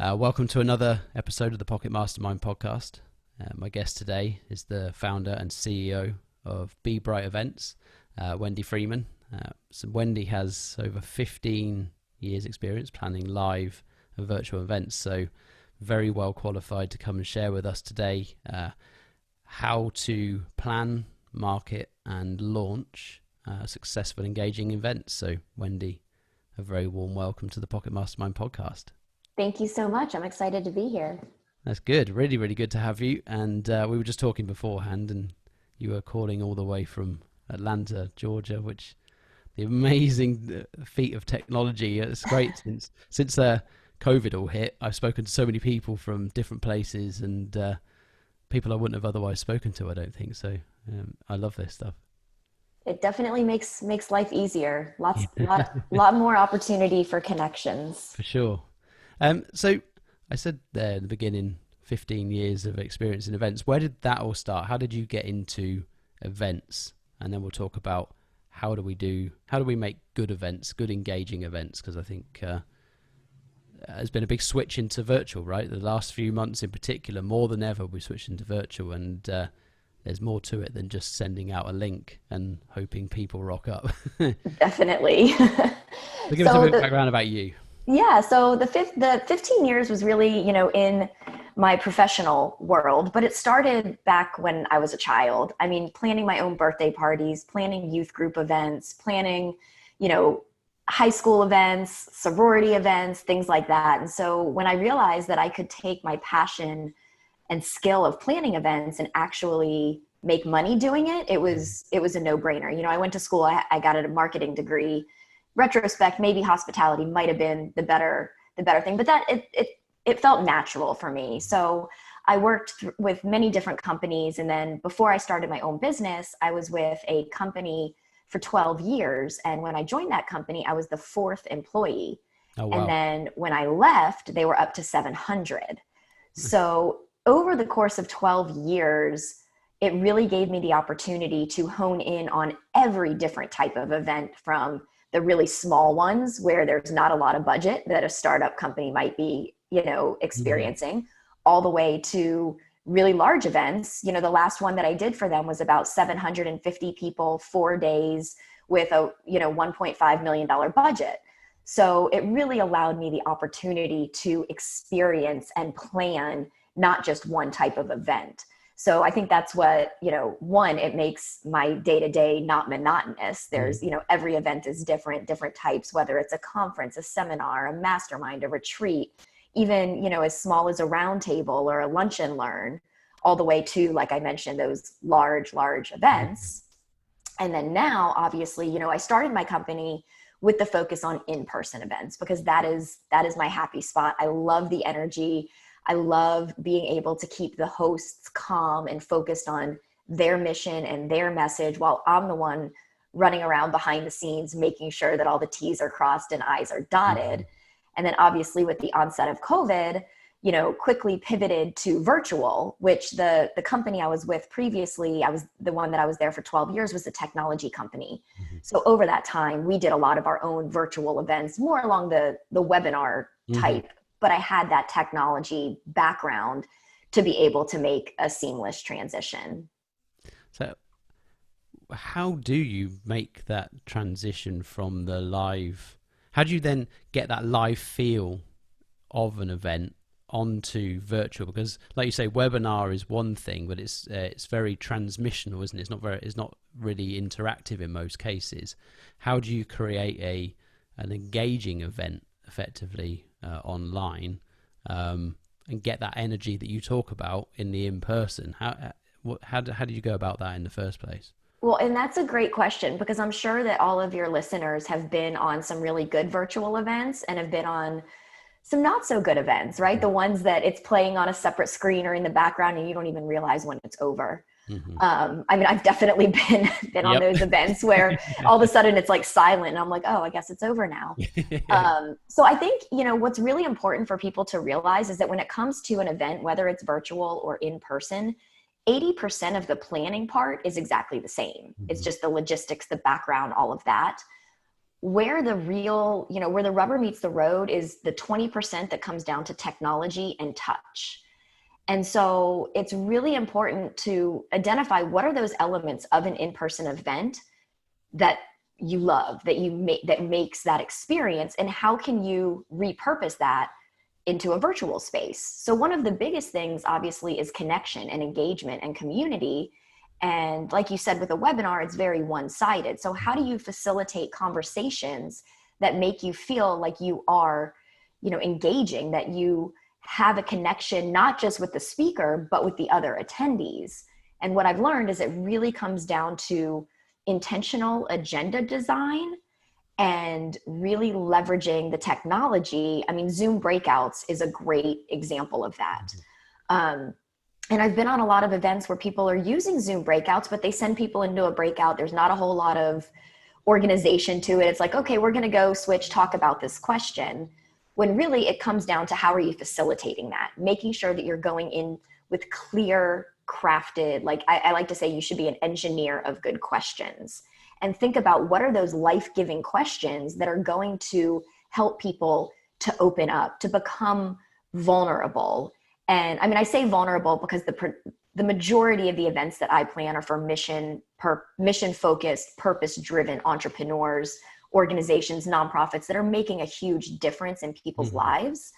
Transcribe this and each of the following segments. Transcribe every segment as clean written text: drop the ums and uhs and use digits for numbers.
Welcome to another episode of the Pocket Mastermind podcast. My guest today is the founder and CEO of Be Bright Events, Wendi Freeman. So Wendi has over 15 years experience planning live and virtual events, so very well qualified to come and share with us today how to plan, market and launch successful engaging events. So Wendi, a very warm welcome to the Pocket Mastermind podcast. Thank you so much. I'm excited to be here. That's good. Really, really good to have you. And we were just talking beforehand, and you were calling all the way from Atlanta, Georgia, which the amazing feat of technology. It's great since COVID all hit. I've spoken to so many people from different places and people I wouldn't have otherwise spoken to, I don't think. So I love this stuff. It definitely makes life easier. Lot more opportunity for connections. For sure. So I said there at the beginning, 15 years of experience in events. Where did that all start? How did you get into events? And then we'll talk about how do we make good events, good engaging events? Because I think there's been a big switch into virtual, right? The last few months in particular, more than ever, we switched into virtual, and there's more to it than just sending out a link and hoping people rock up. Definitely. So give us a bit of background about you. Yeah, so the 15 years was really, in my professional world, but it started back when I was a child. I mean, planning my own birthday parties, planning youth group events, planning, high school events, sorority events, things like that. And so when I realized that I could take my passion and skill of planning events and actually make money doing it, it was a no-brainer. I went to school, I got a marketing degree. Retrospect, maybe hospitality might have been the better thing, but that it felt natural for me. So I worked with many different companies, and then before I started my own business, I was with a company for 12 years. And when I joined that company, I was the fourth employee. Oh, wow. And then when I left, they were up to 700. So over the course of 12 years, it really gave me the opportunity to hone in on every different type of event, from the really small ones where there's not a lot of budget that a startup company might be, experiencing, all the way to really large events. The last one that I did for them was about 750 people, 4 days with a, $1.5 million budget. So it really allowed me the opportunity to experience and plan not just one type of event. So I think that's what, one, it makes my day-to-day not monotonous. There's, every event is different types, whether it's a conference, a seminar, a mastermind, a retreat, even, as small as a round table or a lunch and learn, all the way to, like I mentioned, those large events. And then now, obviously, I started my company with the focus on in-person events, because that is my happy spot. I love the energy. I love being able to keep the hosts calm and focused on their mission and their message, while I'm the one running around behind the scenes, making sure that all the T's are crossed and I's are dotted. And then obviously with the onset of COVID, quickly pivoted to virtual, which the company I was with previously, I was the one that I was there for 12 years, was a technology company. So over that time, we did a lot of our own virtual events, more along the webinar type. But I had that technology background to be able to make a seamless transition. So how do you make that transition from the live? How do you then get that live feel of an event onto virtual? Because like you say, webinar is one thing, but it's very transmissional, isn't it? It's not really interactive in most cases. How do you create an engaging event effectively online and get that energy that you talk about in the in-person? How did you go about that in the first place? Well, and that's a great question, because I'm sure that all of your listeners have been on some really good virtual events and have been on some not so good events, right? The ones that it's playing on a separate screen or in the background and you don't even realize when it's over. I've definitely been on those events where all of a sudden it's like silent and I'm like, oh, I guess it's over now. So I think, what's really important for people to realize is that when it comes to an event, whether it's virtual or in person, 80% of the planning part is exactly the same. It's just the logistics, the background, all of that. where the real, where the rubber meets the road is the 20% that comes down to technology and touch. And so it's really important to identify what are those elements of an in-person event that you love, that you make, that makes that experience, and how can you repurpose that into a virtual space. So one of the biggest things obviously is connection and engagement and community. And like you said, with a webinar, it's very one-sided. So how do you facilitate conversations that make you feel like you are, engaging, that you have a connection, not just with the speaker, but with the other attendees? And what I've learned is it really comes down to intentional agenda design and really leveraging the technology. I mean, Zoom breakouts is a great example of that. And I've been on a lot of events where people are using Zoom breakouts, but they send people into a breakout. There's not a whole lot of organization to it. It's like, okay, we're going to go switch, talk about this question. When really it comes down to how are you facilitating that? Making sure that you're going in with clear, crafted, like I like to say, you should be an engineer of good questions. And think about what are those life-giving questions that are going to help people to open up, to become vulnerable. And I mean, I say vulnerable because the majority of the events that I plan are for mission-focused, purpose-driven entrepreneurs, organizations, nonprofits that are making a huge difference in people's lives,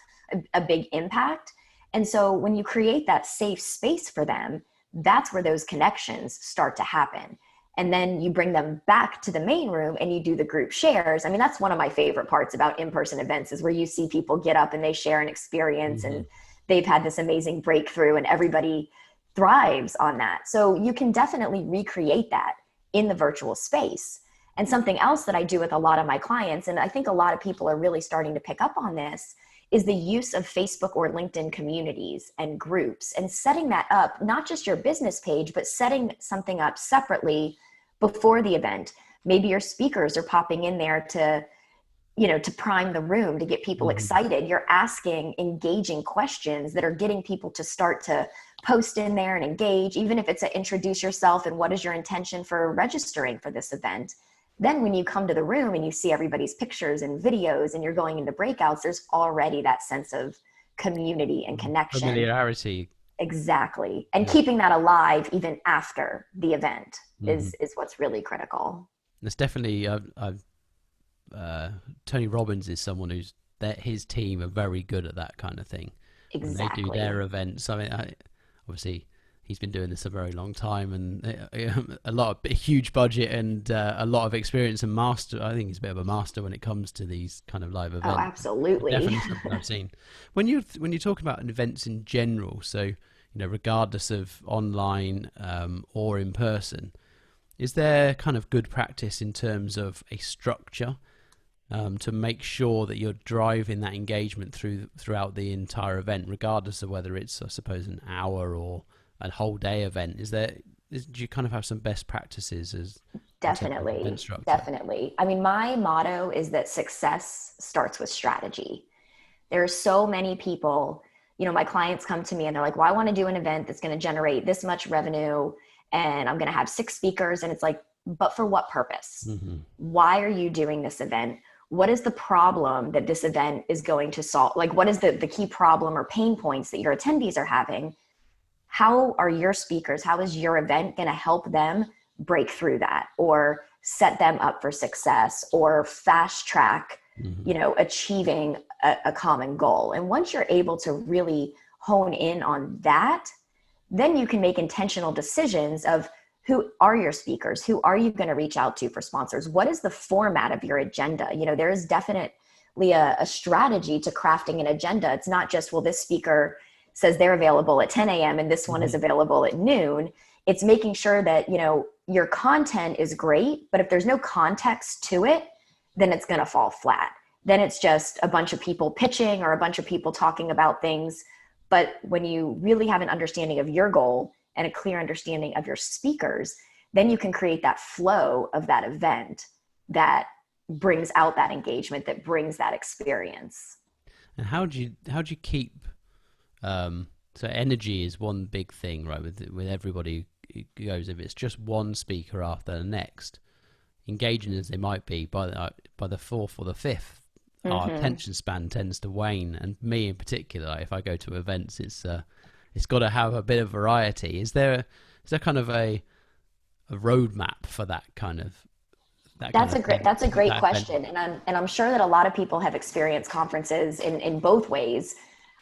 a big impact. And so when you create that safe space for them, that's where those connections start to happen. And then you bring them back to the main room and you do the group shares. I mean, that's one of my favorite parts about in-person events, is where you see people get up and they share an experience and they've had this amazing breakthrough and everybody thrives on that. So you can definitely recreate that in the virtual space. And something else that I do with a lot of my clients, and I think a lot of people are really starting to pick up on this, is the use of Facebook or LinkedIn communities and groups, and setting that up, not just your business page, but setting something up separately before the event. Maybe your speakers are popping in there to, to prime the room, to get people excited. You're asking engaging questions that are getting people to start to post in there and engage, even if it's a introduce yourself and what is your intention for registering for this event. Then when you come to the room and you see everybody's pictures and videos and you're going into breakouts, there's already that sense of community and connection. Familiarity. Exactly. And keeping that alive even after the event is what's really critical. There's definitely, Tony Robbins is someone who's, his team are very good at that kind of thing. Exactly. When they do their events. I mean, obviously, he's been doing this a very long time, and a huge budget and a lot of experience and master. I think he's a bit of a master when it comes to these kind of live events. Oh, absolutely. Definitely something I've seen. When you talk about events in general, so regardless of online or in person, is there kind of good practice in terms of a structure to make sure that you're driving that engagement throughout the entire event, regardless of whether it's, I suppose, an hour or a whole day event? Do you kind of have some best practices as Definitely. Definitely. I mean, my motto is that success starts with strategy. There are so many people, my clients come to me and they're like, well, I want to do an event that's going to generate this much revenue and I'm going to have 6 speakers. And it's like, but for what purpose? Why are you doing this event? What is the problem that this event is going to solve? Like, what is the key problem or pain points that your attendees are having? How are your speakers, how is your event going to help them break through that, or set them up for success, or fast track, achieving a common goal? And once you're able to really hone in on that, then you can make intentional decisions of who are your speakers, who are you going to reach out to for sponsors, what is the format of your agenda? There is definitely a strategy to crafting an agenda. It's not just, well, this speaker says they're available at 10 a.m. and this one is available at noon. It's making sure that, your content is great, but if there's no context to it, then it's going to fall flat. Then it's just a bunch of people pitching or a bunch of people talking about things. But when you really have an understanding of your goal and a clear understanding of your speakers, then you can create that flow of that event that brings out that engagement, that brings that experience. And how do you keep, so energy is one big thing, right? With everybody, it goes, if it's just one speaker after the next, engaging as they might be, by the fourth or the fifth, our attention span tends to wane. And me in particular, like, if I go to events, it's got to have a bit of variety. Is there kind of a roadmap for that kind of thing? That's a great That event? question. And I'm sure that a lot of people have experienced conferences in both ways.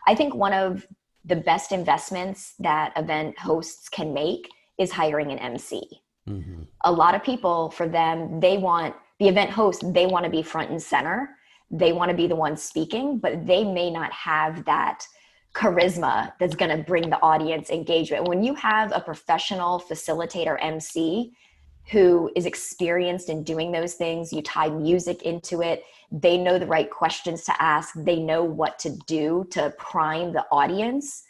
I think one of the best investments that event hosts can make is hiring an MC. Mm-hmm. A lot of people, for them, they want the event host, they want to be front and center. They want to be the one speaking, but they may not have that charisma that's going to bring the audience engagement. When you have a professional facilitator MC who is experienced in doing those things, you tie music into it, they know the right questions to ask, they know what to do to prime the audience,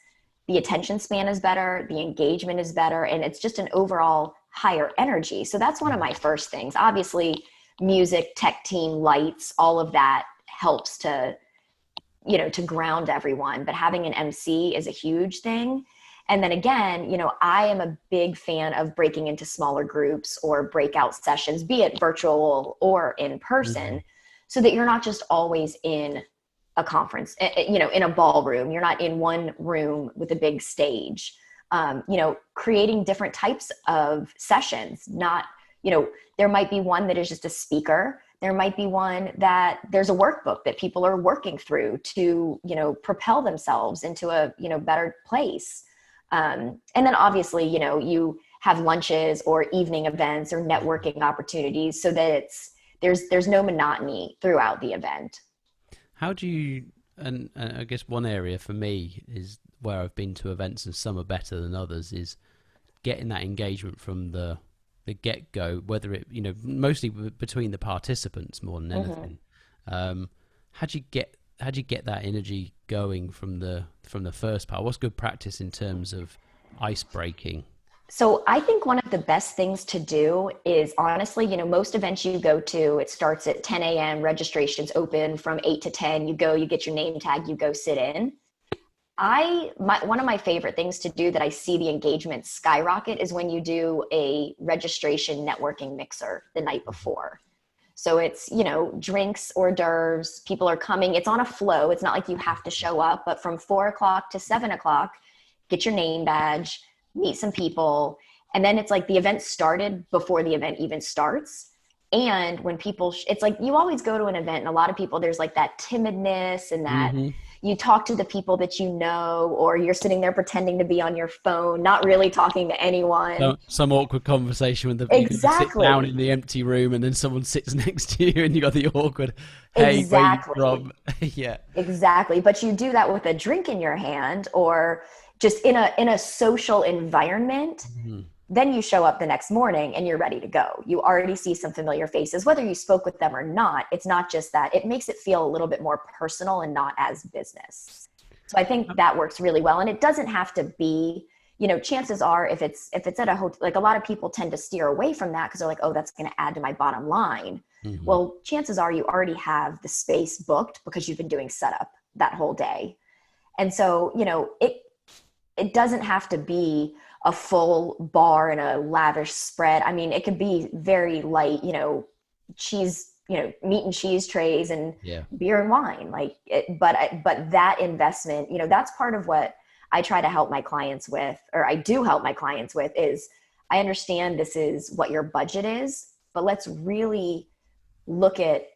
the attention span is better, the engagement is better, and it's just an overall higher energy. So that's one of my first things. Obviously, music, tech team, lights, all of that helps to, to ground everyone, but having an MC is a huge thing. And then again, I am a big fan of breaking into smaller groups or breakout sessions, be it virtual or in person, Mm-hmm. so that you're not just always in a conference, in a ballroom. You're not in one room with a big stage. Creating different types of sessions, not, there might be one that is just a speaker. There might be one that there's a workbook that people are working through to, propel themselves into a, better place. And then obviously, you have lunches or evening events or networking opportunities so that there's no monotony throughout the event. How do you, and I guess one area for me is where I've been to events and some are better than others, is getting that engagement from the get-go, whether it, mostly between the participants more than anything. How do you get that energy going from the first part? What's good practice in terms of ice breaking? So I think one of the best things to do is, honestly, most events you go to, it starts at 10 a.m. Registration's open from 8 to 10. You go, you get your name tag, you go sit in. One of my favorite things to do that I see the engagement skyrocket is when you do a registration networking mixer the night before. So it's, drinks, hors d'oeuvres, people are coming, it's on a flow. It's not like you have to show up, but from 4 o'clock to 7 o'clock, get your name badge, meet some people. And then it's like the event started before the event even starts. And when people, it's like you always go to an event and a lot of people, there's like that timidness and that Mm-hmm. you talk to the people that you know, or you're sitting there pretending to be on your phone, not really talking to anyone. Some awkward conversation with you go to sit down Exactly. in the empty room and then someone sits next to you and you got the awkward, hey, where you Exactly. from? Yeah. Exactly. But you do that with a drink in your hand or just in a social environment. Mhm. Then you show up the next morning and you're ready to go. You already see some familiar faces, whether you spoke with them or not. It's not just that. It makes it feel a little bit more personal and not as business. So I think that works really well. And it doesn't have to be, chances are if it's at a hotel, like a lot of people tend to steer away from that because they're like, oh, that's going to add to my bottom line. Mhm. Well, chances are you already have the space booked because you've been doing setup that whole day. And so, it doesn't have to be a full bar and a lavish spread. I mean, it could be very light, cheese, meat and cheese trays and Yeah. beer and wine. But that investment, that's part of what I try to help my clients with, or I do help my clients with, is I understand this is what your budget is, but let's really look at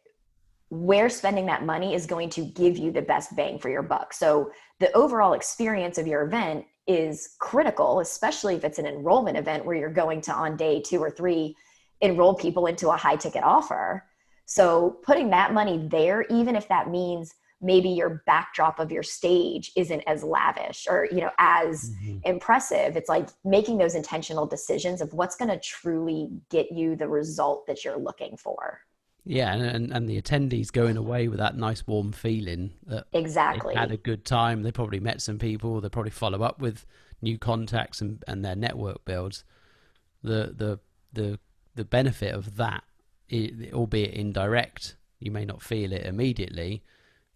where spending that money is going to give you the best bang for your buck. So the overall experience of your event is critical, especially if it's an enrollment event where you're going to, on day 2 or 3, enroll people into a high ticket offer. So putting that money there, even if that means maybe your backdrop of your stage isn't as lavish or, as Mhm. impressive, it's like making those intentional decisions of what's going to truly get you the result that you're looking for. Yeah, and the attendees going away with that nice warm feeling that they had a Exactly. good time. They probably met some people. They probably follow up with new contacts and their network builds. The the benefit of that, albeit indirect, you may not feel it immediately,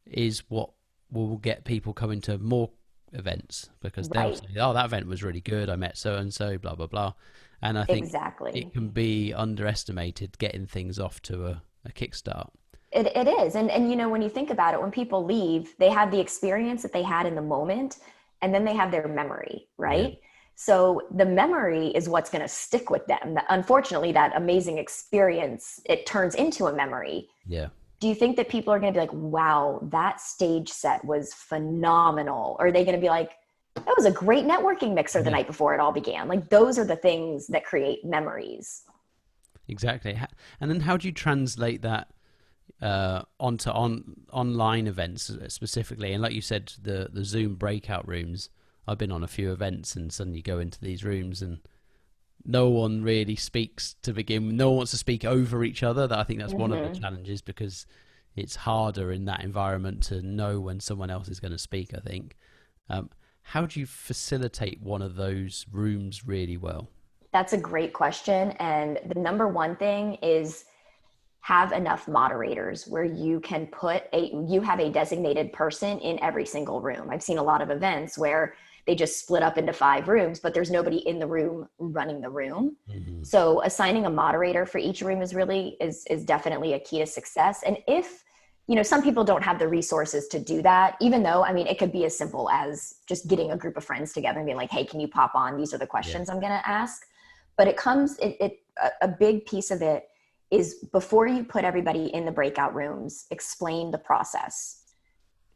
is what will get people coming to more events because they'll Right. say, "Oh, that event was really good. I met so and so, blah blah blah," And I think it Exactly. can be underestimated getting things off to a kickstart. It is. And when you think about it, when people leave, they have the experience that they had in the moment, and then they have their memory, Yeah. right? So the memory is what's going to stick with them. Unfortunately, that amazing experience, it turns into a memory. Yeah. Do you think that people are going to be like, wow, that stage set was phenomenal? Or are they going to be like, that was a great networking mixer the Yeah. night before it all began? Like, those are the things that create memories. Exactly. And then how do you translate that onto online events specifically? And like you said, the Zoom breakout rooms. I've been on a few events, and suddenly you go into these rooms and no one really speaks to begin with. No one wants to speak over each other. That I think that's one of the Mm-hmm. challenges, because it's harder in that environment to know when someone else is going to speak, I think. Um, how do you facilitate one of those rooms really well? That's a great question. And the number one thing is have enough moderators where you have a designated person in every single room. I've seen a lot of events where they just split up into 5 rooms, but there's nobody in the room running the room. Hmm. So assigning a moderator for each room is definitely a key to success. And if some people don't have the resources to do that, even though, I mean, it could be as simple as just getting a group of friends together and being like, hey, can you pop on? These are the Yeah. questions I'm going to ask. But a big piece of it is, before you put everybody in the breakout rooms, explain the process.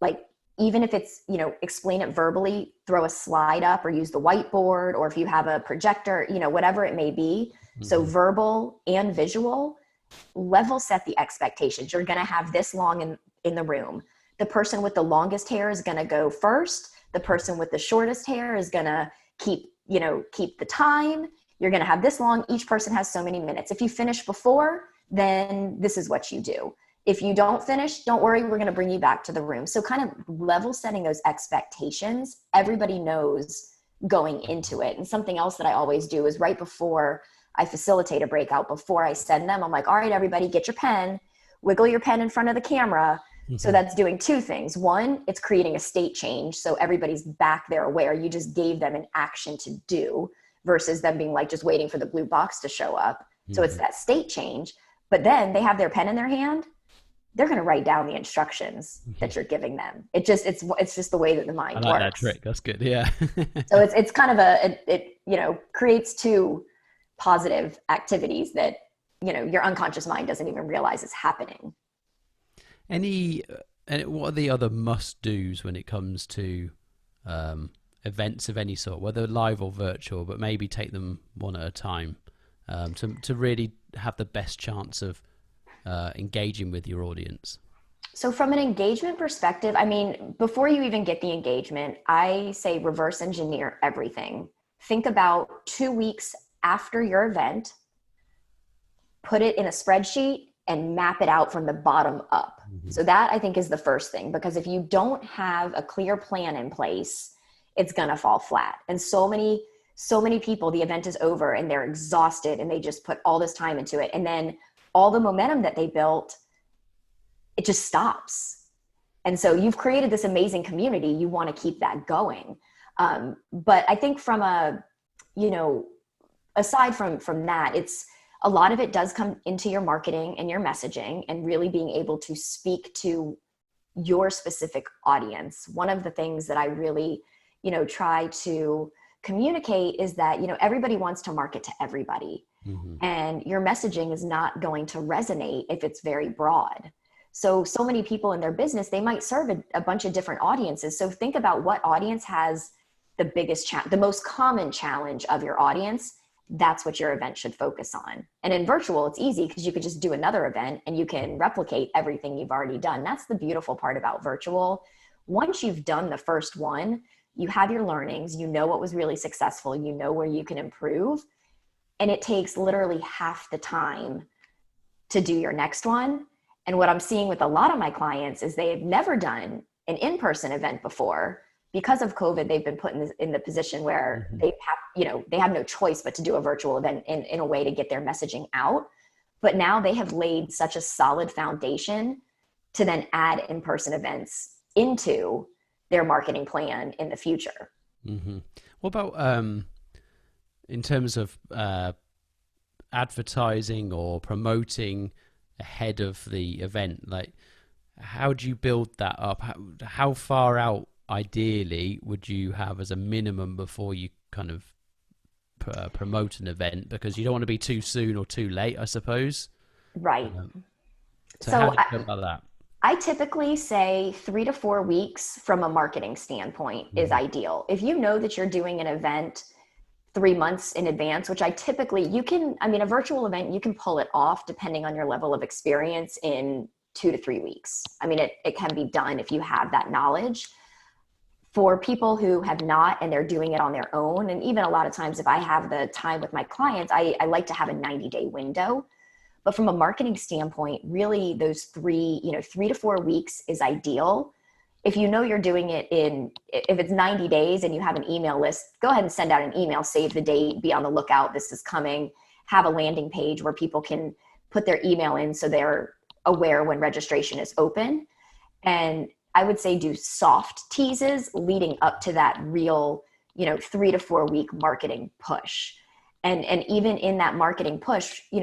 Like, even if it's, explain it verbally, throw a slide up or use the whiteboard, or if you have a projector, whatever it may be. So Hmm. verbal and visual, level set the expectations. You're going to have this long in the room. The person with the longest hair is going to go first. The person with the shortest hair is going to keep the time. You're going to have this long. Each person has so many minutes. If you finish before, then this is what you do. If you don't finish, don't worry, we're going to bring you back to the room. So kind of level setting those expectations, everybody knows going into it. And something else that I always do is, right before I facilitate a breakout, before I send them, I'm like, all right, everybody, get your pen, wiggle your pen in front of the camera. So Hmm. that's doing two things. One, it's creating a state change. So everybody's back there aware. You just gave them an action to do, versus them being like just waiting for the blue box to show up. So it's Hmm. that state change. But then they have their pen in their hand. They're going to write down the instructions that you're giving them. It's just the way that the I mind like that works. trick. That's good. Yeah. So it's kind of it creates two positive activities that your unconscious mind doesn't even realize is happening. Any, and what are the other must dos when it comes to um, events of any sort, whether live or virtual, but maybe take them one at a time, to really have the best chance of engaging with your audience? So from an engagement perspective, I mean, before you even get the engagement, I say reverse engineer everything. Think about 2 weeks after your event, put it in a spreadsheet and map it out from the bottom up. Hmm. So that, I think, is the first thing, because if you don't have a clear plan in place, it's going to fall flat. And so many people, the event is over and they're exhausted and they just put all this time into it. And then all the momentum that they built, it just stops. And so you've created this amazing community. You want to keep that going. But I think you know, aside from that, it's a lot of it does come into your marketing and your messaging, and really being able to speak to your specific audience. One of the things that I really, try to communicate is that, everybody wants to market to everybody, Hmm. and your messaging is not going to resonate if it's very broad. So many people in their business, they might serve a bunch of different audiences. So think about what audience has the most common challenge of your audience. That's what your event should focus on. And in virtual, it's easy because you could just do another event and you can replicate everything you've already done. That's the beautiful part about virtual. Once you've done the first one, you have your learnings, you know what was really successful, you know where you can improve, and it takes literally half the time to do your next one. And what I'm seeing with a lot of my clients is they have never done an in-person event before. Because of COVID, they've been put in the position where Hmm. they have no choice but to do a virtual event in a way to get their messaging out. But now they have laid such a solid foundation to then add in-person events into their marketing plan in the future. Hmm. What about in terms of advertising or promoting ahead of the event, like how do you build that up? How far out ideally would you have as a minimum before you kind of promote an event, because you don't want to be too soon or too late, I suppose. Right. Um, so how So do you go about that? I typically say 3 to 4 weeks from a marketing standpoint is Hmm. ideal. If you know that you're doing an event 3 months in advance, which I typically, you can, I mean, a virtual event, you can pull it off depending on your level of experience in 2 to 3 weeks. I mean, it can be done if you have that knowledge. For people who have not and they're doing it on their own, and even a lot of times if I have the time with my clients, I like to have a 90-day window. But from a marketing standpoint, really those 3 to 4 weeks is ideal. If you know you're doing it in, if it's 90 days and you have an email list, go ahead and send out an email, save the date, be on the lookout, this is coming, have a landing page where people can put their email in so they're aware when registration is open. And I would say do soft teases leading up to that real, 3 to 4 week marketing push. And even in that marketing push, you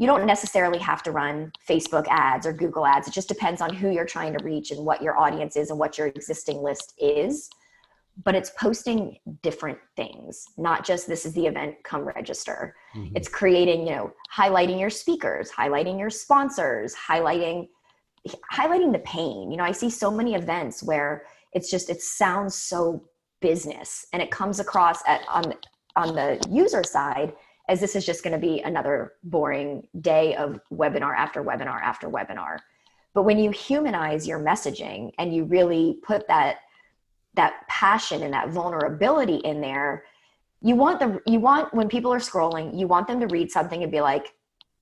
don't necessarily have to run Facebook ads or Google ads. It just depends on who you're trying to reach and what your audience is and what your existing list is. But it's posting different things, not just this is the event, come register. Hmm. It's creating, highlighting your speakers, highlighting your sponsors, highlighting the pain. I see so many events where it sounds so business, and it comes across on the user side as this is just going to be another boring day of webinar after webinar after webinar. But when you humanize your messaging and you really put that passion and that vulnerability in there, you want when people are scrolling, you want them to read something and be like,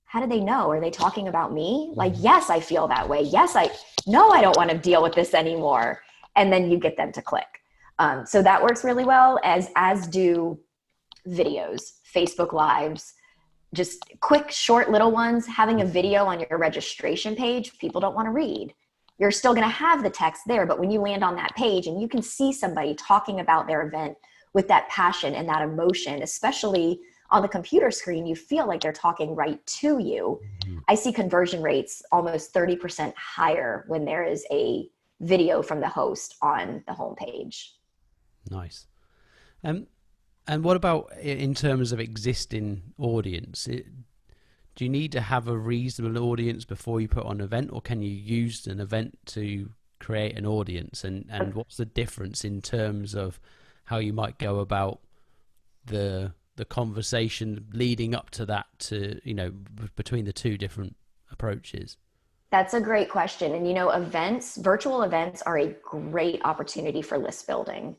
how do they know? Are they talking about me? Like, yes, I feel that way. Yes, I don't want to deal with this anymore. And then you get them to click. So that works really well, as do videos, Facebook Lives, just quick, short, little ones. Having a video on your registration page, people don't want to read. You're still going to have the text there, but when you land on that page and you can see somebody talking about their event with that passion and that emotion, especially on the computer screen, you feel like they're talking right to you. Hmm. I see conversion rates almost 30% higher when there is a video from the host on the homepage. Nice. Um, and what about in terms of existing audience? Do you need to have a reasonable audience before you put on an event, or can you use an event to create an audience? And what's the difference in terms of how you might go about the conversation leading up to that, to between the two different approaches? That's a great question. And virtual events are a great opportunity for list building.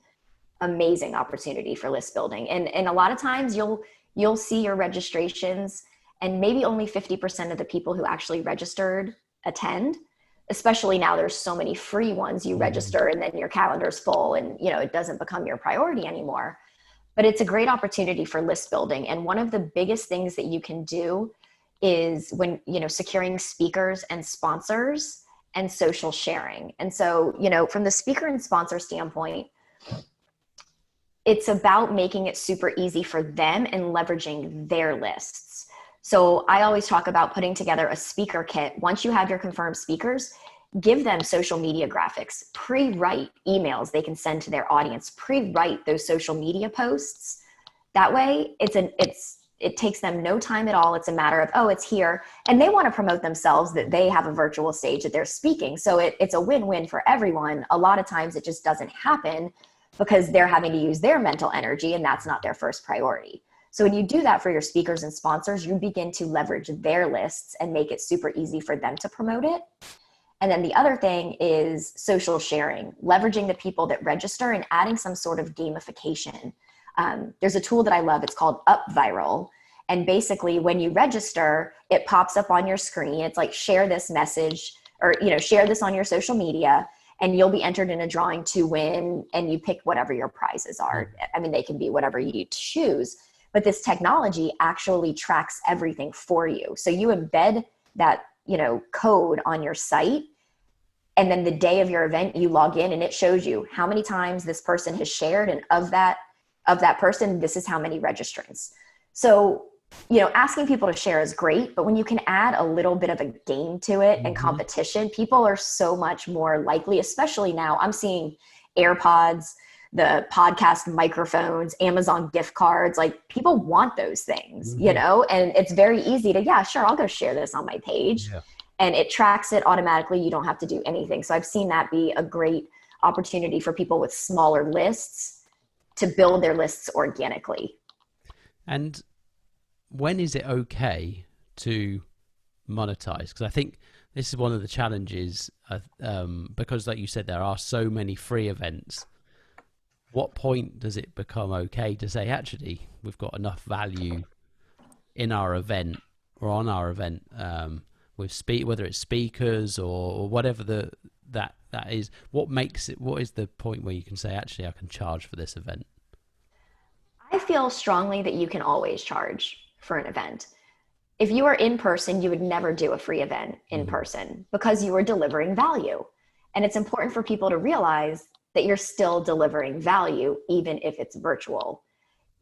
Amazing opportunity for list building. And a lot of times you'll see your registrations and maybe only 50% of the people who actually registered attend. Especially now there's so many free ones. You Hmm. register and then your calendar's full and it doesn't become your priority anymore. But it's a great opportunity for list building. And one of the biggest things that you can do is when, securing speakers and sponsors and social sharing. And so, from the speaker and sponsor standpoint, it's about making it super easy for them and leveraging their lists. So I always talk about putting together a speaker kit. Once you have your confirmed speakers, give them social media graphics, pre-write emails they can send to their audience, pre-write those social media posts. That way it takes them no time at all. It's a matter of, oh, it's here. And they want to promote themselves, that they have a virtual stage that they're speaking. So it's a win-win for everyone. A lot of times it just doesn't happen because they're having to use their mental energy and that's not their first priority. So when you do that for your speakers and sponsors, you begin to leverage their lists and make it super easy for them to promote it. And then the other thing is social sharing, leveraging the people that register and adding some sort of gamification. There's a tool that I love. It's called Up Viral. And basically when you register, it pops up on your screen. It's like, share this message or, share this on your social media and you'll be entered in a drawing to win, and you pick whatever your prizes are. I mean, they can be whatever you choose, but this technology actually tracks everything for you. So you embed that, code on your site. And then the day of your event, you log in and it shows you how many times this person has shared. And of that person, this is how many registrants. So, asking people to share is great, but when you can add a little bit of a game to it and Mm-hmm. competition, people are so much more likely, especially now. I'm seeing AirPods, the podcast microphones, Amazon gift cards, like people want those things, Mm-hmm. and it's very easy to, yeah, sure, I'll go share this on my page. Yeah. And it tracks it automatically. You don't have to do anything. So I've seen that be a great opportunity for people with smaller lists to build their lists organically. And when is it okay to monetize? Because I think this is one of the challenges, because like you said, there are so many free events. What point does it become okay to say, actually, we've got enough value in our event or on our event, with whether it's speakers or whatever that is? What makes it? What is the point where you can say, actually, I can charge for this event? I feel strongly that you can always charge for an event. If you are in person, you would never do a free event in Mm-hmm. person because you are delivering value. And it's important for people to realize that you're still delivering value, even if it's virtual.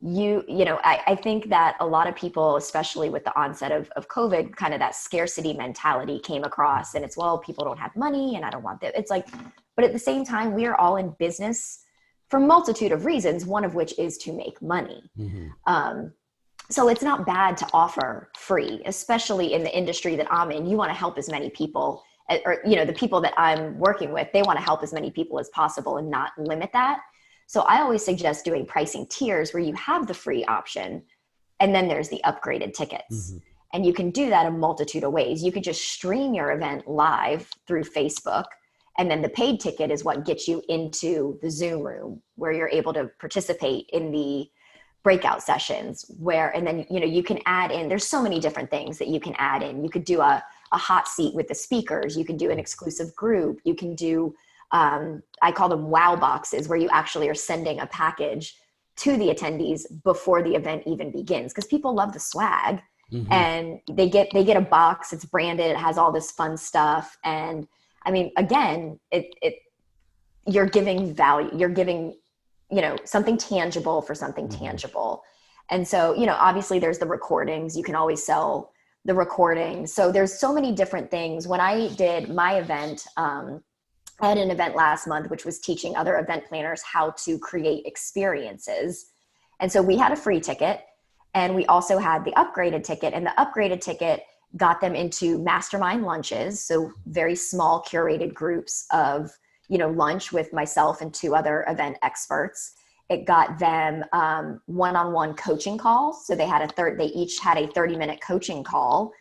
I think that a lot of people, especially with the onset of COVID, kind of that scarcity mentality came across, and it's, well, people don't have money and I don't want that. It's like, but at the same time, we are all in business for a multitude of reasons, one of which is to make money. Mm-hmm. So it's not bad to offer free, especially in the industry that I'm in. You want to help as many people, or, the people that I'm working with, they want to help as many people as possible and not limit that. So I always suggest doing pricing tiers where you have the free option and then there's the upgraded tickets. Mm-hmm. And you can do that a multitude of ways. You could just stream your event live through Facebook, and then the paid ticket is what gets you into the Zoom room where you're able to participate in the breakout sessions and then, you can add in, there's so many different things that you can add in. You could do a hot seat with the speakers. You can do an exclusive group. You can do, I call them wow boxes, where you actually are sending a package to the attendees before the event even begins. Cause people love the swag, Mm-hmm. and they get a box, it's branded, it has all this fun stuff. And I mean, again, you're giving value, you're giving, something tangible for something Mm-hmm. tangible. And so, obviously there's the recordings. You can always sell the recordings. So there's so many different things. When I did my event, I had an event last month, which was teaching other event planners how to create experiences. And so we had a free ticket, and we also had the upgraded ticket, and the upgraded ticket got them into mastermind lunches. So very small curated groups of, lunch with myself and two other event experts. It got them one-on-one coaching calls. So they each had a 30-minute coaching call,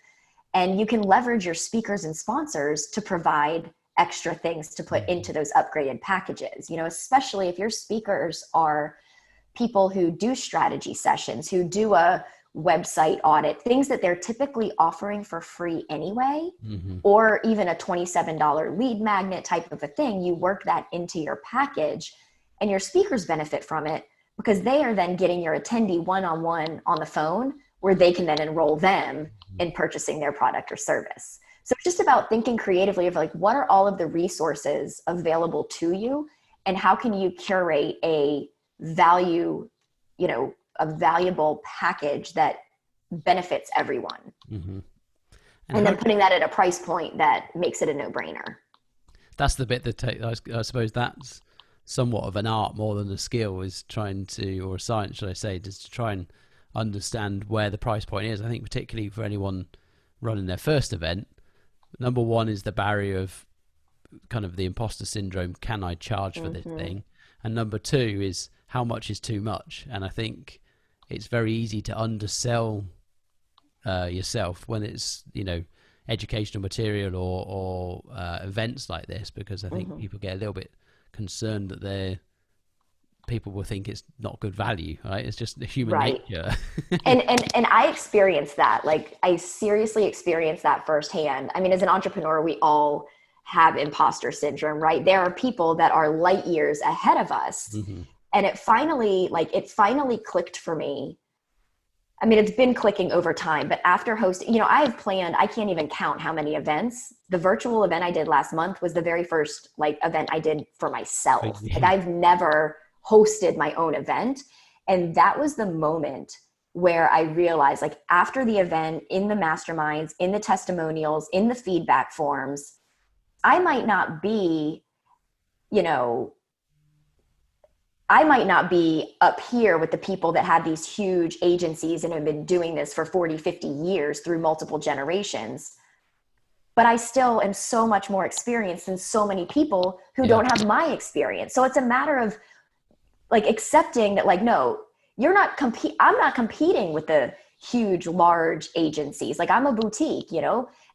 and you can leverage your speakers and sponsors to provide extra things to put into those upgraded packages, especially if your speakers are people who do strategy sessions, who do a website audit, things that they're typically offering for free anyway, Mm-hmm. or even a $27 lead magnet type of a thing. You work that into your package, and your speakers benefit from it because they are then getting your attendee one-on-one on the phone, where they can then enroll them in purchasing their product or service. So it's just about thinking creatively of like, what are all of the resources available to you, and how can you curate a value, a valuable package that benefits everyone. Mm-hmm. And then putting that at a price point that makes it a no-brainer. That's the bit that I suppose that's somewhat of an art more than a skill, is trying to, or a science, should I say, just to try and understand where the price point is. I think particularly for anyone running their first event, number one is the barrier of kind of the imposter syndrome. Can I charge for this thing? And number two is, how much is too much? And I think it's very easy to undersell yourself when it's, educational material or events like this, because I think people get a little bit concerned that people will think it's not good value, right? It's just the human Right. nature. And I experienced that. Like, I seriously experienced that firsthand. I mean, as an entrepreneur, we all have imposter syndrome, right? There are people that are light years ahead of us. Mm-hmm. And it finally clicked for me. I mean, it's been clicking over time, but after hosting, I've planned, I can't even count how many events. The virtual event I did last month was the very first event I did for myself. Like, I've never hosted my own event. And that was the moment where I realized, like, after the event, in the masterminds, in the testimonials, in the feedback forms, I might not be, you know, I might not be up here with the people that have these huge agencies and have been doing this for 40, 50 years through multiple generations. But I still am so much more experienced than so many people who don't have my experience. So it's a matter of like accepting that, like, no, I'm not competing with the huge, large agencies. Like, I'm a boutique,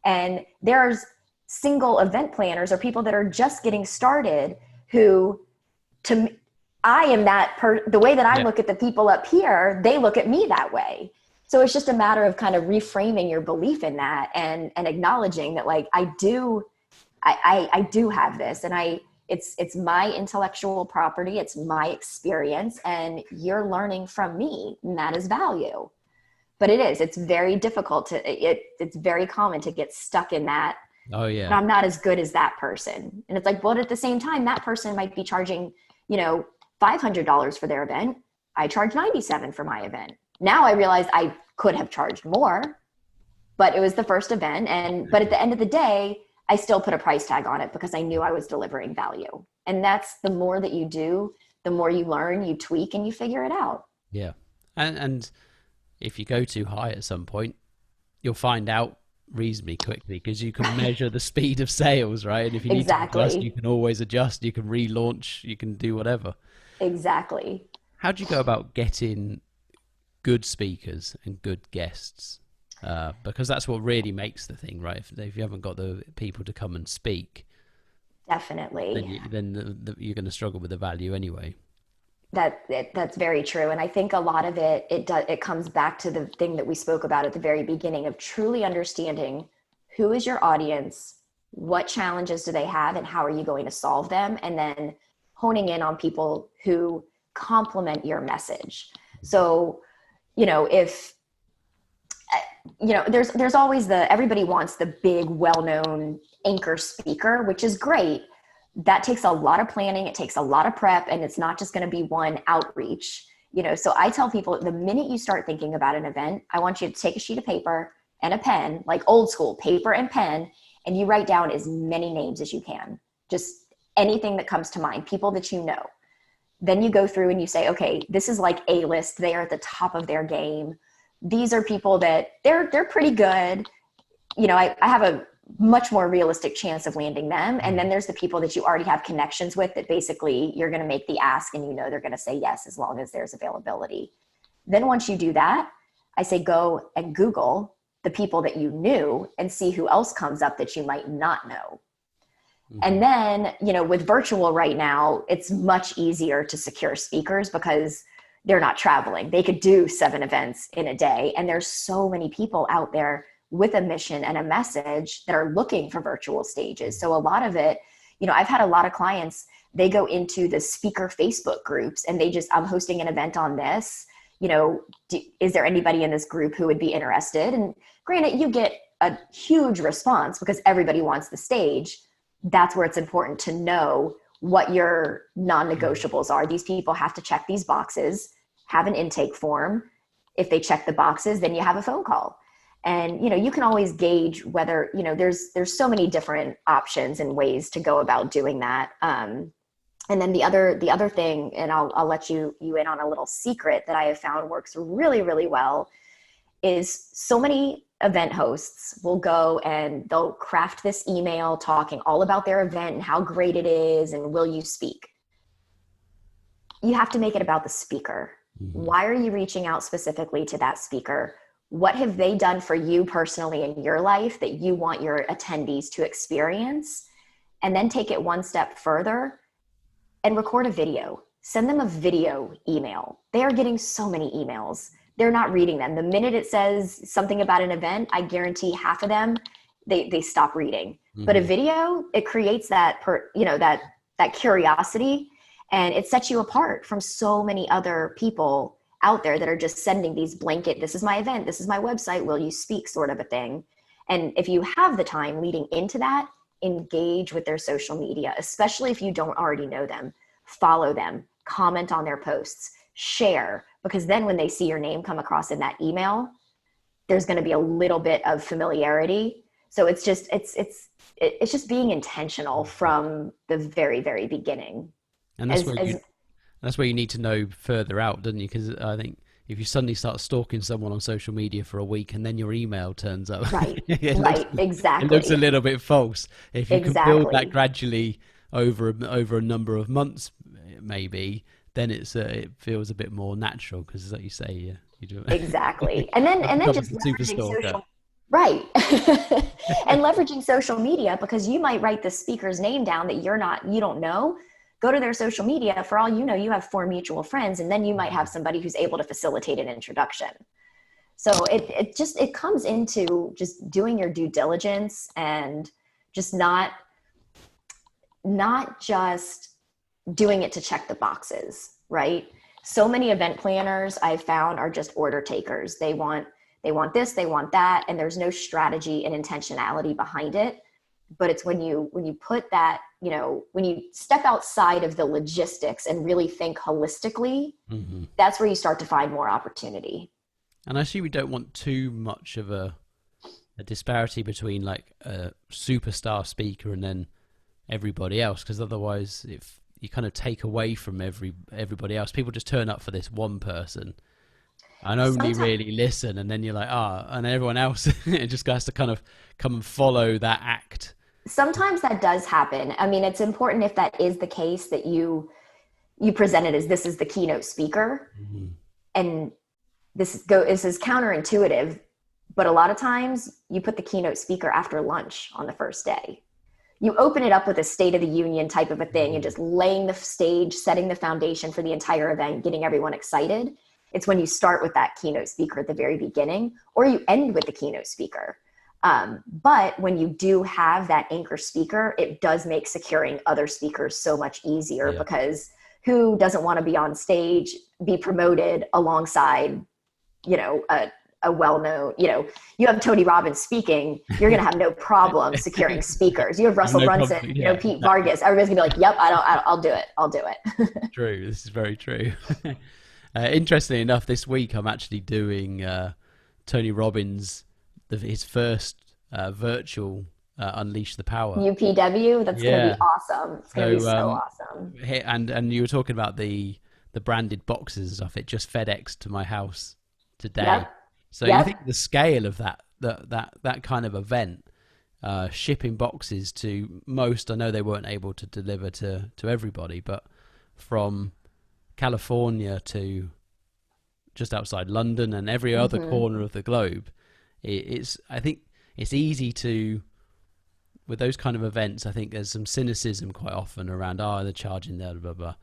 and there's single event planners or people that are just getting started who, to me, I am the way that I look at the people up here, they look at me that way. So it's just a matter of kind of reframing your belief in that and acknowledging that, like, I do have this, and it's my intellectual property. It's my experience, and you're learning from me, and that is value. But it's very difficult it's very common to get stuck in that. Oh yeah. And I'm not as good as that person. And it's like, well, at the same time, that person might be charging, $500 for their event. I charge $97 for my event. Now I realize I could have charged more, but it was the first event. But at the end of the day, I still put a price tag on it because I knew I was delivering value. And that's, the more that you do, the more you learn, you tweak, and you figure it out. Yeah. And if you go too high at some point, you'll find out reasonably quickly, because you can measure the speed of sales, right? And if you need to adjust, you can always adjust, you can relaunch, you can do whatever. Exactly. How do you go about getting good speakers and good guests? Because that's what really makes the thing, right? If you haven't got the people to come and speak, definitely, then you're going to struggle with the value anyway. That's very true. And I think a lot of it comes back to the thing that we spoke about at the very beginning of truly understanding who is your audience, what challenges do they have, and how are you going to solve them? And then honing in on people who complement your message. So, if, there's always everybody wants the big, well-known anchor speaker, which is great. That takes a lot of planning. It takes a lot of prep, and it's not just going to be one outreach, so I tell people, the minute you start thinking about an event, I want you to take a sheet of paper and a pen, like old school paper and pen, and you write down as many names as you can, just anything that comes to mind, people that you know. Then you go through and you say, okay, this is like A-list. They are at the top of their game. These are people that they're pretty good. I have a much more realistic chance of landing them. And then there's the people that you already have connections with that basically you're going to make the ask and they're going to say yes as long as there's availability. Then once you do that, I say go and Google the people that you knew and see who else comes up that you might not know. And then, with virtual right now, it's much easier to secure speakers because they're not traveling. They could do 7 events in a day. And there's so many people out there with a mission and a message that are looking for virtual stages. So a lot of it, I've had a lot of clients, they go into the speaker Facebook groups and I'm hosting an event on this, is there anybody in this group who would be interested? And granted, you get a huge response because everybody wants the stage. That's where it's important to know what your non-negotiables are. These people have to check these boxes, have an intake form. If they check the boxes, then you have a phone call. And, you can always gauge whether, there's so many different options and ways to go about doing that. And then the other thing, and I'll let you in on a little secret that I have found works really, really well, is so many event hosts will go and they'll craft this email talking all about their event and how great it is and will you speak. You have to make it about the speaker. Why are you reaching out specifically to that speaker? What have they done for you personally in your life that you want your attendees to experience? And then take it one step further and record a video. Send them a video email. They are getting so many emails. They're not reading them. The minute it says something about an event, I guarantee half of them, they stop reading. But a video, it creates that curiosity, and it sets you apart from so many other people out there that are just sending these blanket, this is my event, this is my website, will you speak sort of a thing. And if you have the time leading into that, engage with their social media, especially if you don't already know them. Follow them, comment on their posts, share, because then when they see your name come across in that email, there's going to be a little bit of familiarity. So it's just being intentional from the very, very beginning. And that's where you need to know further out, don't you? Because I think if you suddenly start stalking someone on social media for a week and then your email turns up, Right, it exactly. looks a little bit false. If you can build that Exactly. gradually over a number of months, maybe, then it feels a bit more natural. Because, like you say, you do Exactly. have And then become just like a super leveraging stalker. social, right. And leveraging social media, because you might write the speaker's name down that you don't know. Go to their social media. For all you know, you have 4 mutual friends, and then you might have somebody who's able to facilitate an introduction. So it comes into just doing your due diligence, and just not just doing it to check the boxes, right? So many event planners I've found are just order takers. They want this, they want that, and there's no strategy and intentionality behind it. But it's when you put that, when you step outside of the logistics and really think holistically, Hmm. that's where you start to find more opportunity. And I see we don't want too much of a disparity between like a superstar speaker and then everybody else, because otherwise, if you kind of take away from everybody else, people just turn up for this one person and only Sometimes really listen, and then you're like, and everyone else it just has to kind of come and follow that act. sometimes that does happen. I mean, it's important, if that is the case, that you present it as this is the keynote speaker, Mhm. and this is counterintuitive, but a lot of times you put the keynote speaker after lunch on the first day. You open it up with a State of the Union type of a thing, and Mhm. just laying the stage, setting the foundation for the entire event, getting everyone excited. It's when you start with that keynote speaker at the very beginning, or you end with the keynote speaker. But when you do have that anchor speaker, it does make securing other speakers so much easier, Yeah. because who doesn't want to be on stage, be promoted alongside, a well-known, you have Tony Robbins speaking, you're going to have no problem securing speakers. You have I've Russell no Brunson, problem. Yeah, Pete exactly. Vargas. Everybody's gonna be like, yep, I'll do it. I'll do it. True. This is very true. Interestingly enough, this week I'm actually doing Tony Robbins, his first virtual Unleash the Power. UPW, that's going to be Yeah. awesome. It's going to be So so awesome. and you were talking about the branded boxes and stuff. It just FedEx to my house today. Yep. So you Yep. think the scale of that kind of event, shipping boxes to most. I know they weren't able to deliver to everybody, but from California to just outside London and every other Mm-hmm. corner of the globe, it's I think it's easy to with those kind of events. I think there's some cynicism quite often around they're charging there blah blah.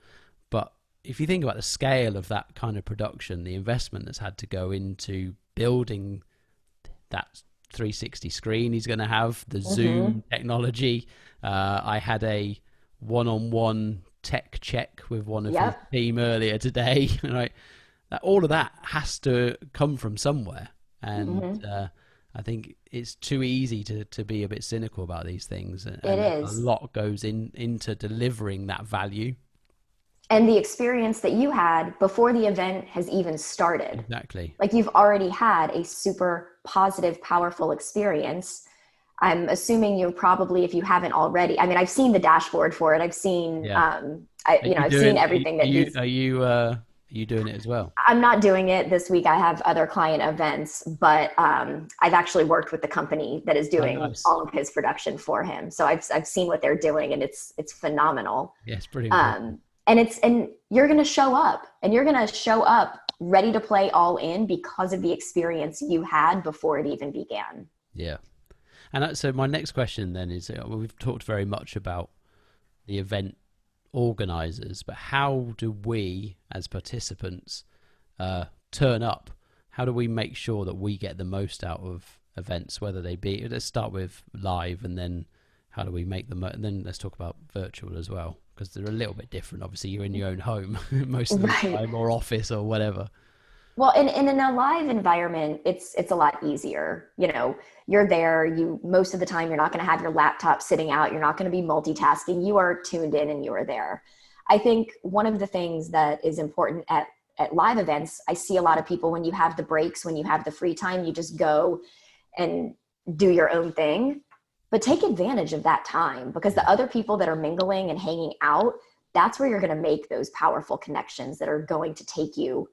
But if you think about the scale of that kind of production, the investment that's had to go into building that 360 screen he's going to have, the Mm-hmm. Zoom technology. I had a one-on-one tech check with one of his Yep. team earlier today. Right, all of that has to come from somewhere, and Mm-hmm. I think it's too easy to be a bit cynical about these things, It and a is. lot goes into delivering that value. And the experience that you had before the event has even started. Exactly. Like, you've already had a super positive, powerful experience. I'm assuming you're probably, if you haven't already, I mean, I've seen the dashboard for it. I've seen, Yeah. Are you I've seen doing? everything that he's. Are you doing it as well? I'm not doing it this week. I have other client events, but I've actually worked with the company that is Oh, doing nice. all of his production for him. So I've seen what they're doing, and it's phenomenal. Yeah, it's pretty impressive. And you're going to show up, and you're going to show up ready to play all in because of the experience you had before it even began. Yeah. And so my next question then is, we've talked very much about the event organizers, but how do we as participants turn up? How do we make sure that we get the most out of events, whether they be, let's start with live, and then how do we make them, and then let's talk about virtual as well, because they're a little bit different. Obviously, you're in your own home most of the Right. time, or office or whatever. Well, and in a live environment, it's a lot easier. You're there. Most of the time, you're not going to have your laptop sitting out. You're not going to be multitasking. You are tuned in and you are there. I think one of the things that is important at live events, I see a lot of people, when you have the breaks, when you have the free time, you just go and do your own thing. But take advantage of that time, because the other people that are mingling and hanging out, that's where you're going to make those powerful connections that are going to take you,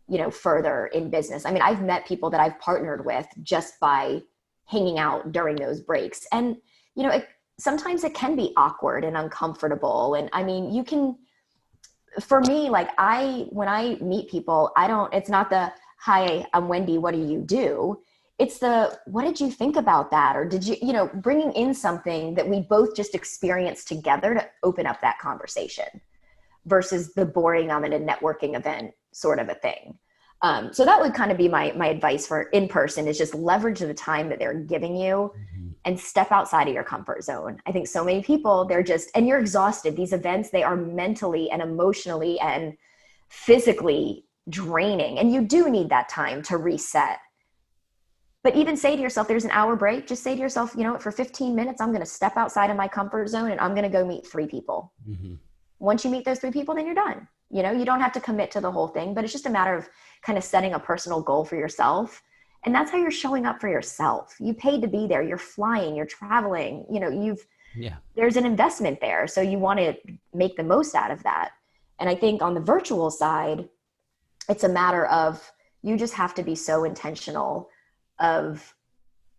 you know, further in business. I mean, I've met people that I've partnered with just by hanging out during those breaks. And, you know, sometimes it can be awkward and uncomfortable. And I mean, you can, for me, like when I meet people, it's not the, hi, I'm Wendi, what do you do? It's the, what did you think about that? Or did you, you know, bringing in something that we both just experienced together to open up that conversation versus the boring, I'm at a networking event sort of a thing. So that would kind of be my advice for in person, is just leverage the time that they're giving you and step outside of your comfort zone. I think so many people, and you're exhausted. These events, they are mentally and emotionally and physically draining. And you do need that time to reset. But even say to yourself, there's an hour break. Just say to yourself, you know what, for 15 minutes, I'm going to step outside of my comfort zone and I'm going to go meet 3 people. Mm-hmm. Once you meet those 3 people, then you're done. You know, you don't have to commit to the whole thing, but it's just a matter of kind of setting a personal goal for yourself. And that's how you're showing up for yourself. You paid to be there. You're flying, you're traveling, you know, there's an investment there. So you want to make the most out of that. And I think on the virtual side, it's a matter of, you just have to be so intentional of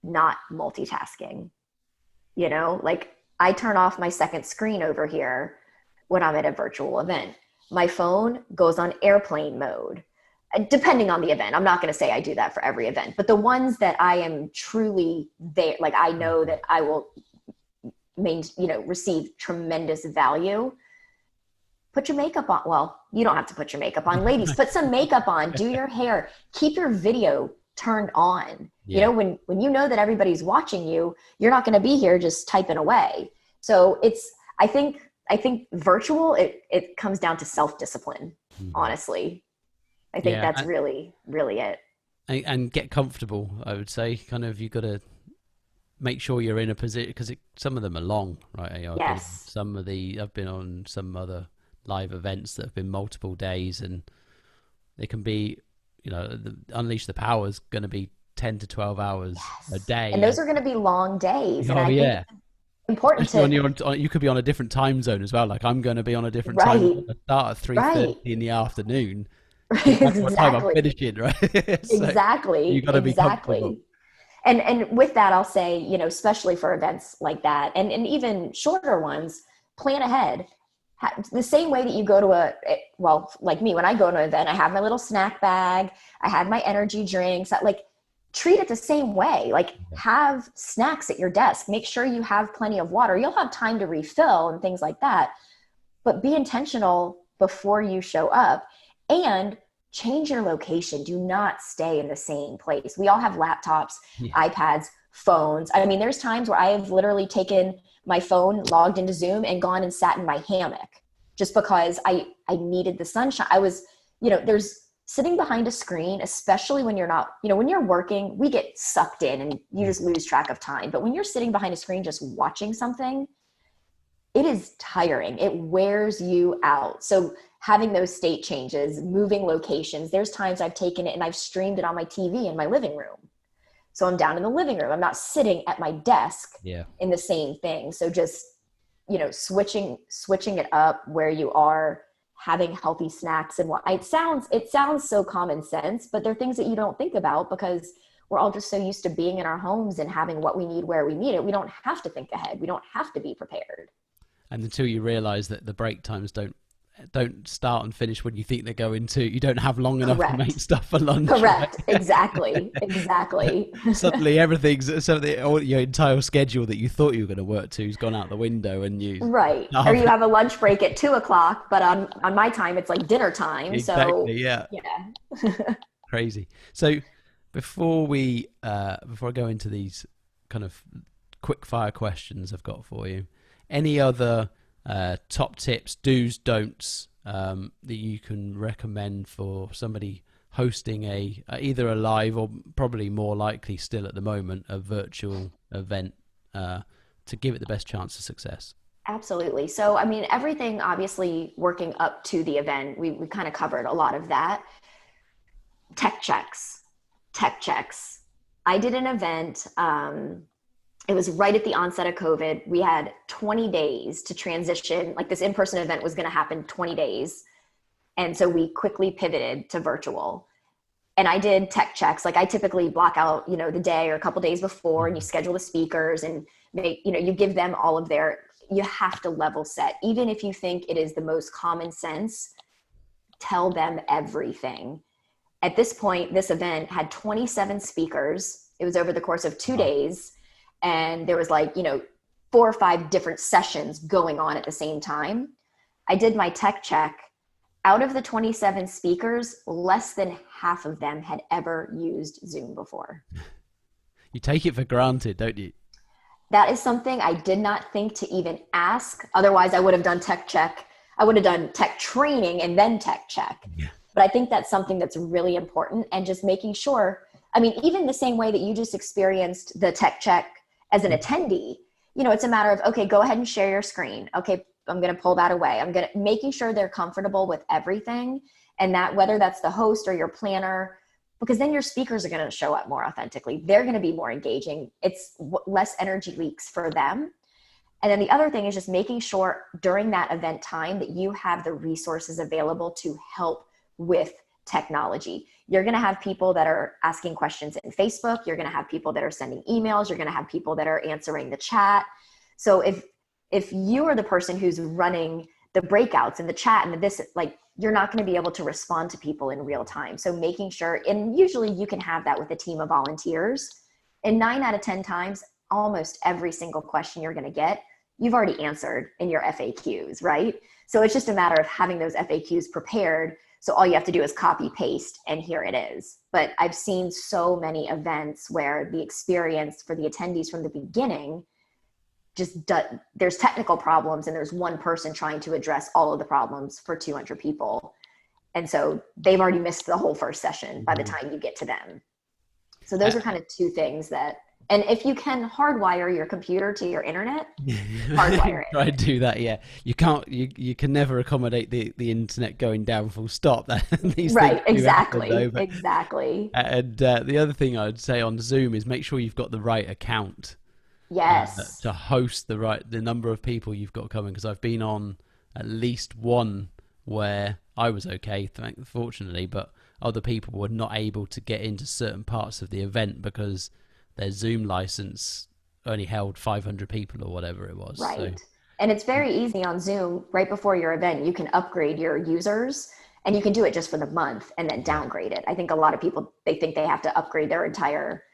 not multitasking. You know, like I turn off my second screen over here when I'm at a virtual event. My phone goes on airplane mode, depending on the event. I'm not going to say I do that for every event, but the ones that I am truly there, like I know that I will receive tremendous value. Put your makeup on. Well, you don't have to put your makeup on. Ladies, put some makeup on, do your hair, keep your video turned on. Yeah. You know, when you know that everybody's watching you, you're not going to be here just typing away. So I think virtual, it comes down to self-discipline, honestly. I think that's really, really it. And get comfortable, I would say. Kind of, you got to make sure you're in a position, because some of them are long, right? Yes. I've been on some other live events that have been multiple days, and they can be, you know, Unleash the Power is going to be 10 to 12 hours a day. And those are going to be long days. Oh, and I think important to you could be on a different time zone as well. Like I'm going to be on a different time zone. I start at 3:30 in the afternoon. That's what time I'm finishing, right? So exactly. You got to be comfortable. And with that, I'll say, you know, especially for events like that, and even shorter ones, plan ahead. The same way that you go to like me, when I go to an event, I have my little snack bag, I have my energy drinks, like treat it the same way. Like have snacks at your desk, make sure you have plenty of water. You'll have time to refill and things like that, but be intentional before you show up and change your location. Do not stay in the same place. We all have laptops, iPads, phones. I mean, there's times where I have literally taken my phone, logged into Zoom, and gone and sat in my hammock just because I needed the sunshine. I was, you know, there's sitting behind a screen, especially when you're not, you know, when you're working, we get sucked in and you just lose track of time. But when you're sitting behind a screen just watching something, it is tiring. It wears you out. So having those state changes, moving locations, there's times I've taken it and I've streamed it on my TV in my living room. So I'm down in the living room. I'm not sitting at my desk in the same thing. So just, you know, switching it up where you are, having healthy snacks and what it sounds so common sense, but they're things that you don't think about because we're all just so used to being in our homes and having what we need where we need it. We don't have to think ahead. We don't have to be prepared. And until you realize that the break times don't start and finish when you think they're going to, you don't have long enough to make stuff for lunch. Correct. Right? Exactly. Suddenly your entire schedule that you thought you were going to work to has gone out the window, and you or you have a lunch break at 2:00, but on my time it's like dinner time. Exactly. So yeah. Crazy. So before I go into these kind of quick fire questions I've got for you, any other top tips, do's, don'ts that you can recommend for somebody hosting either a live or probably more likely still at the moment a virtual event to give it the best chance of success? Absolutely. So, I mean, everything obviously working up to the event, we kind of covered a lot of that. Tech checks, tech checks. I did an event. It was right at the onset of COVID. We had 20 days to transition. Like this in-person event was going to happen 20 days. And so we quickly pivoted to virtual. And I did tech checks. Like I typically block out, the day or a couple days before, and you Mhm. schedule the speakers and you give them all of their, you have to level set. Even if you think it is the most common sense, tell them everything. At this point, this event had 27 speakers. It was over the course of 2 days. And there was like, 4 or 5 different sessions going on at the same time. I did my tech check. Out of the 27 speakers, less than half of them had ever used Zoom before. You take it for granted, don't you? That is something I did not think to even ask. Otherwise, I would have done tech check. I would have done tech training and then tech check. Yeah. But I think that's something that's really important, and just making sure. I mean, even the same way that you just experienced the tech check as an attendee, it's a matter of, okay, go ahead and share your screen. Okay, I'm going to pull that away. Making sure they're comfortable with everything, and that whether that's the host or your planner, because then your speakers are going to show up more authentically. They're going to be more engaging. It's less energy leaks for them. And then the other thing is just making sure during that event time that you have the resources available to help with technology. You're going to have people that are asking questions in Facebook. You're going to have people that are sending emails. You're going to have people that are answering the chat. So if you are the person who's running the breakouts and the chat and this, like, you're not going to be able to respond to people in real time. So making sure, and usually you can have that with a team of volunteers, and 9 out of 10 times, almost every single question you're going to get, you've already answered in your FAQs, right? So it's just a matter of having those FAQs prepared. So all you have to do is copy paste and here it is. But I've seen so many events where the experience for the attendees from the beginning there's technical problems, and there's one person trying to address all of the problems for 200 people. And so they've already missed the whole first session by the time you get to them. So those are kind of two things that, and if you can hardwire your computer to your internet, hardwire it. Try to do that. Yeah, you can't. You can never accommodate the internet going down full stop. These Right, things do happen, exactly, though, exactly. and the other thing I'd say on Zoom is make sure you've got the right account Yes. to host the number of people you've got coming. Because I've been on at least one where I was okay, fortunately, but other people were not able to get into certain parts of the event because their Zoom license only held 500 people or whatever it was. Right. So, And it's very easy on Zoom. Right before your event, you can upgrade your users, and you can do it just for the month and then downgrade it. I think a lot of people, they think they have to upgrade their entire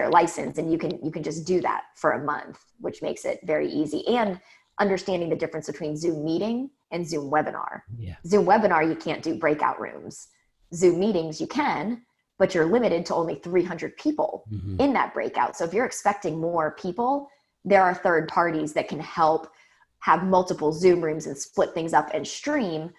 license, and you can just do that for a month, which makes it very easy. And understanding the difference between Zoom meeting and Zoom webinar. yeah. Zoom webinar, you can't do breakout rooms. Zoom meetings, you can, but you're limited to only 300 people in that breakout. So if you're expecting more people, there are third parties that can help have multiple Zoom rooms and split things up and stream.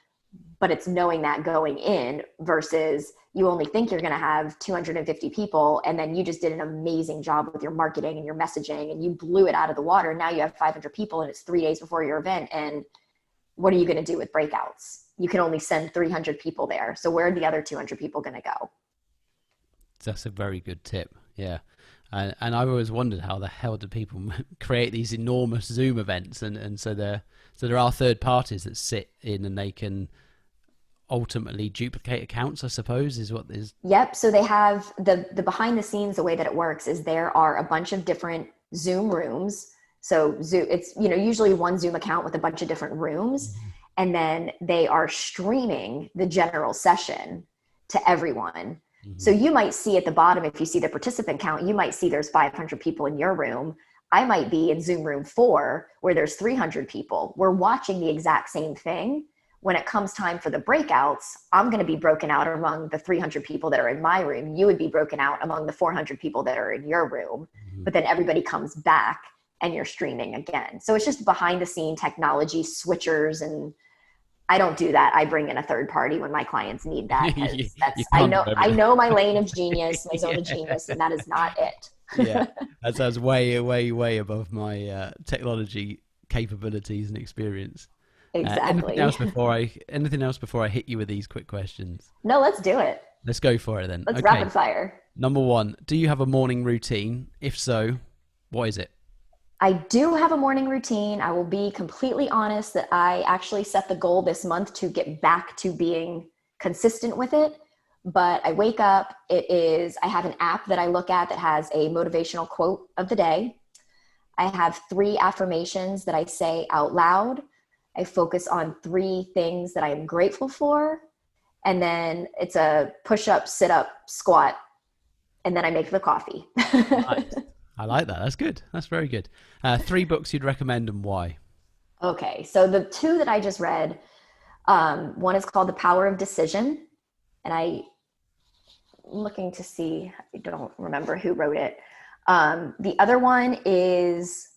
But it's knowing that going in versus you only think you're going to have 250 people, and then you just did an amazing job with your marketing and your messaging and you blew it out of the water. Now you have 500 people and it's 3 days before your event. And what are you going to do with breakouts? You can only send 300 people there. So where are the other 200 people going to go? That's a very good tip. Yeah. And I've always wondered how the hell do people create these enormous Zoom events, and so there are third parties that sit in and they can ultimately duplicate accounts, I suppose, is what is. Yep. So they have the behind the scenes. The way that it works is there are a bunch of different Zoom rooms. So Zoom, it's usually one Zoom account with a bunch of different rooms, and then they are streaming the general session to everyone. So you might see at the bottom, if you see the participant count, you might see there's 500 people in your room. I might be in Zoom room 4 where there's 300 people. We're watching the exact same thing. When it comes time for the breakouts, I'm going to be broken out among the 300 people that are in my room. You would be broken out among the 400 people that are in your room. But then everybody comes back and you're streaming again. So it's just behind the scene technology, switchers, and I don't do that. I bring in a third party when my clients need that. I know my lane of genius, my zone of genius, and that is not it. Yeah, that sounds way, way, way above my technology capabilities and experience. Exactly. Anything else before I hit you with these quick questions? No, let's do it. Let's go for it then. Let's Okay. rapid fire. Number one, do you have a morning routine? If so, what is it? I do have a morning routine. I will be completely honest that I actually set the goal this month to get back to being consistent with it. But I wake up, I have an app that I look at that has a motivational quote of the day. I have 3 affirmations that I say out loud. I focus on 3 things that I am grateful for. And then it's a push up, sit up, squat. And then I make the coffee. Nice. I like that. That's good. That's very good. 3 books you'd recommend and why? Okay. So the 2 that I just read, one is called The Power of Decision. And I'm looking to see, I don't remember who wrote it. The other one is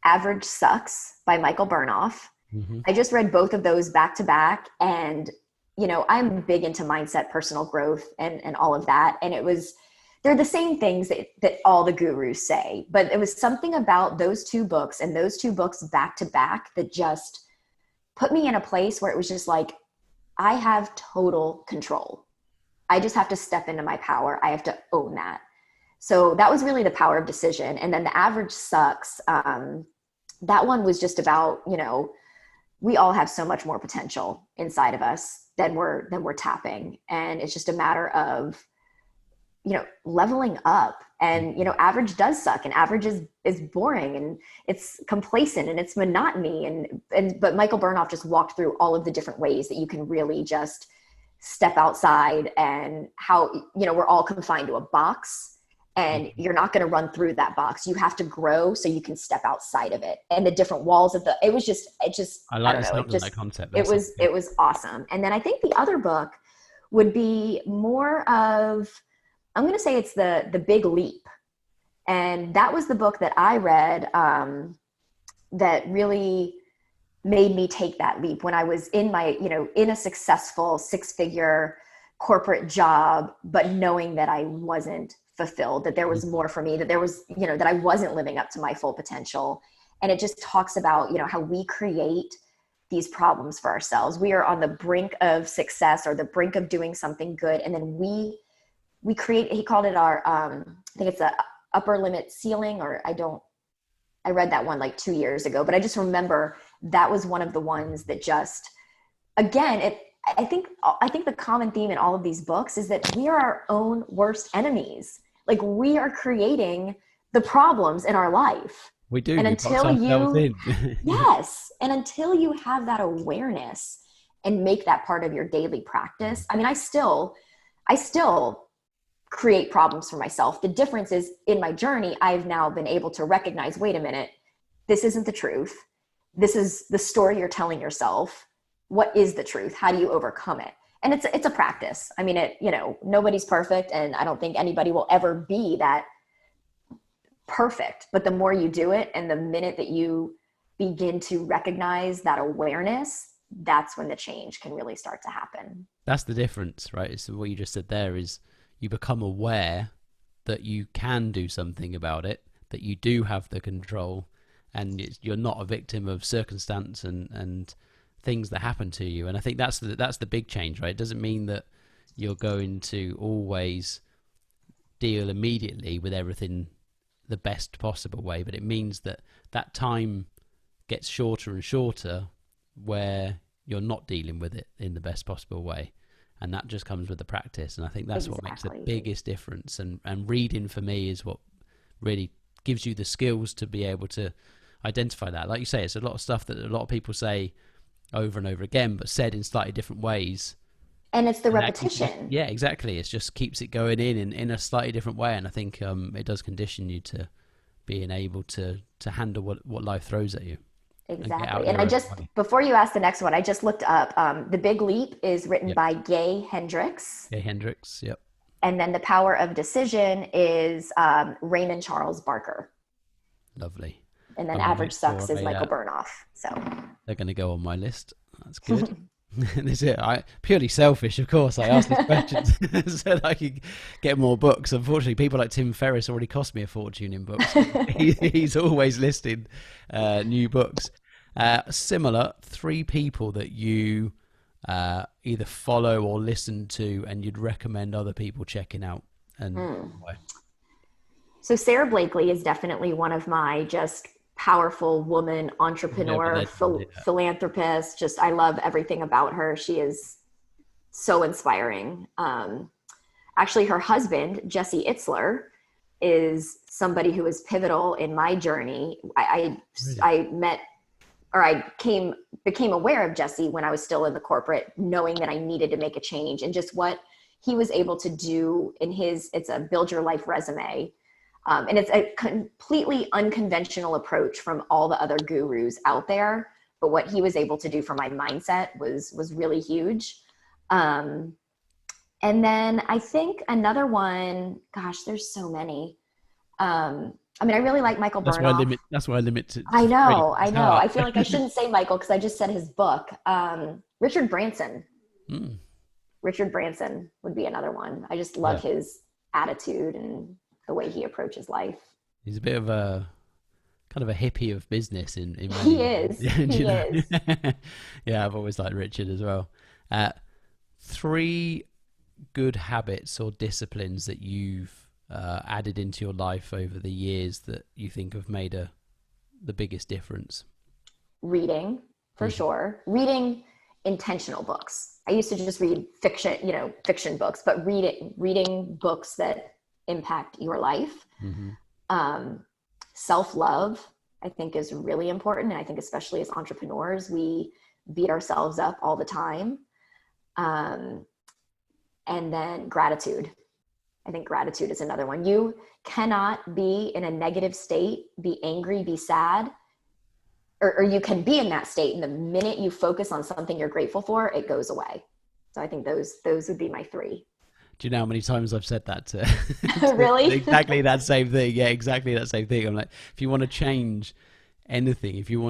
Average Sucks by Michael Burnoff. Hmm. I just read both of those back to back. And, I'm big into mindset, personal growth, and all of that. And they're the same things that all the gurus say. But it was something about those 2 books and those 2 books back to back that just put me in a place where it was just like, I have total control. I just have to step into my power. I have to own that. So that was really The Power of Decision. And then The Average Sucks. That one was just about, we all have so much more potential inside of us than we're tapping. And it's just a matter of, leveling up. And, average does suck, and average is boring, and it's complacent, and it's monotony. But Michael Burnoff just walked through all of the different ways that you can really just step outside, and how, we're all confined to a box, and you're not going to run through that box. You have to grow so you can step outside of it. And the different walls of I I don't the know. sound of that concept. It was awesome. And then I think the other book would be more of, I'm going to say it's the Big Leap. And that was the book that I read that really made me take that leap when I was in in a successful 6-figure corporate job, but knowing that I wasn't fulfilled, that there was more for me, that there was, that I wasn't living up to my full potential. And it just talks about, how we create these problems for ourselves. We are on the brink of success or the brink of doing something good. And then we create, he called it our, I think it's a upper limit ceiling, or I read that one like 2 years ago, but I just remember that was one of the ones that just, again, I think the common theme in all of these books is that we are our own worst enemies. Like, we are creating the problems in our life. We do. And We box ourselves in. yes. And until you have that awareness and make that part of your daily practice. I mean, I still create problems for myself. The difference is, in my journey, I've now been able to recognize, wait a minute, this isn't the truth. This is the story you're telling yourself. What is the truth? How do you overcome it? And it's a practice. I mean, nobody's perfect, and I don't think anybody will ever be that perfect. But the more you do it, and the minute that you begin to recognize that awareness, that's when the change can really start to happen. That's the difference, right? So what you just said there is, you become aware that you can do something about it, that you do have the control, and you're not a victim of circumstance and things that happen to you. And I think that's the big change, right? It doesn't mean that you're going to always deal immediately with everything the best possible way, but it means that that time gets shorter and shorter where you're not dealing with it in the best possible way. And that just comes with the practice. And I think that's what makes the biggest difference. And reading, for me, is what really gives you the skills to be able to identify that. Like you say, it's a lot of stuff that a lot of people say over and over again, but said in slightly different ways. And it's the repetition. Yeah, exactly. It just keeps it going in a slightly different way. And I think it does condition you to being able to handle what life throws at you. Exactly. And before you ask the next one, I just looked up, The Big Leap is written by Gay Hendricks. Gay Hendricks, yep. And then The Power of Decision is Raymond Charles Barker. Lovely. And then Average Sucks is Michael Burnoff. So they're going to go on my list. That's good. This is it. Purely selfish, of course. I asked these questions so that I could get more books. Unfortunately, people like Tim Ferriss already cost me a fortune in books. He's always listing new books. Similar, three people that you either follow or listen to, and you'd recommend other people checking out, and why? So Sarah Blakely is definitely one of my just powerful woman Never entrepreneur, legend, yeah. philanthropist. Just I love everything about her. She is so inspiring. Actually, her husband, Jesse Itzler, is somebody who was pivotal in my journey. Really? I met, or became aware of Jesse when I was still in the corporate, knowing that I needed to make a change, and just what he was able to do in it's a build your life resume. And it's a completely unconventional approach from all the other gurus out there. But what he was able to do for my mindset was really huge. And then I think another one, gosh, there's so many. I mean, I really like Michael Burnoff. That's why I limit to I three. know, I It's know. hard. I feel like I shouldn't say Michael because I just said his book. Richard Branson. Mm. Richard Branson would be another one. I just Yeah, love his attitude and the way he approaches life. he's a bit of a kind of a hippie of business in many He ways. is. Yeah, do He you know? is. Yeah, I've always liked Richard as well. Three good habits or disciplines that you've added into your life over the years that you think have made the biggest difference. Reading, for Mhm. sure. Reading intentional books. I used to just read fiction books, but reading books that impact your life. Mhm. Um, Self-love, I think, is really important. And I think especially as entrepreneurs, we beat ourselves up all the time. Um, and then gratitude. I think gratitude is another one. You cannot be in a negative state, be angry, be sad, or you can be in that state. And the minute you focus on something you're grateful for, it goes away. So I think those would be my three. Do you know how many times I've said that to, Really? exactly that same thing? Yeah, exactly that same thing. I'm like, if you want to change anything, if you're